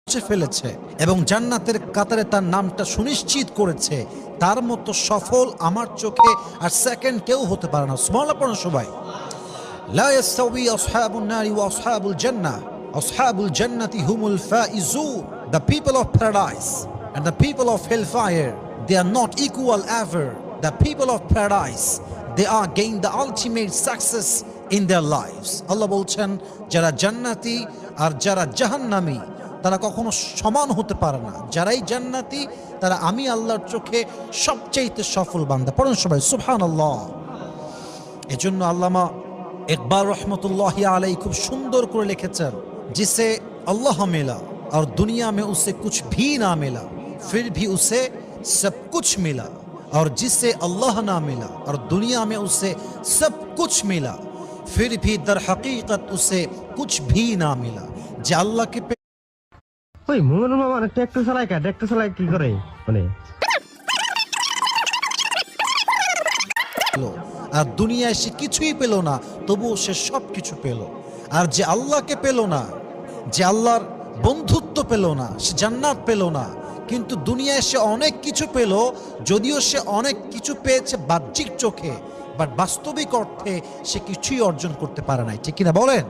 ফেলেছে এবং জান্নাতের কাতারে তার নামটা সুনিশ্চিত করেছে, তার মতো সফল আমার চোখে আর সেকেন্ড কেউ হতে পারে না। সুবহানাল্লাহ পড়ুন সবাই। লা ইয়াস্তাওয়ি আসহাবুন নারি ওয়া আসহাবুল জান্নাহ, আসহাবুল জান্নাতি হুমুল Faizun. The people of paradise and the people of hellfire, they are not equal ever. The people of paradise, they are gain the ultimate success in their lives. আল্লাহ বলছেন যারা জান্নাতি আর যারা জাহান্নামী তারা কখনো সমান হতে পারে না। যারাই জান্নাতি তারা আমি আল্লাহর চোখে সবচেয়ে সফল বান্দা। পড়ুন সবাই সুবহানাল্লাহ। এজন্য আল্লামা ইকবাল রহমতুল্লাহি আলাইহি খুব সুন্দর করে লিখেছেন, जिसे अल्लाह मिला और दुनिया में उसे कुछ भी ना मिला फिर भी उसे सब कुछ मिला, और जिसे अल्लाह ना मिला और दुनिया में उसे सब कुछ मिला फिर भी दर हकीकत उसे कुछ भी ना मिला। যে আল্লাহকে ওই মোহন মামা ট্র্যাক্টর চালায় কি করে মানে আর দুনিয়ায় সে কিছুই পেল না তবুও সে সব কিছু পেল। আর যে আল্লাহকে পেল না, যে আল্লাহর বন্ধুত্ব পেল না, সে জান্নাত পেল না, কিন্তু দুনিয়ায় সে অনেক কিছু পেল, যদিও সে অনেক কিছু পেয়েছে বাহ্যিক চোখে, বাট বাস্তবিক অর্থে সে কিছুই অর্জন করতে পারে নাই। ঠিক কিনা বলেন?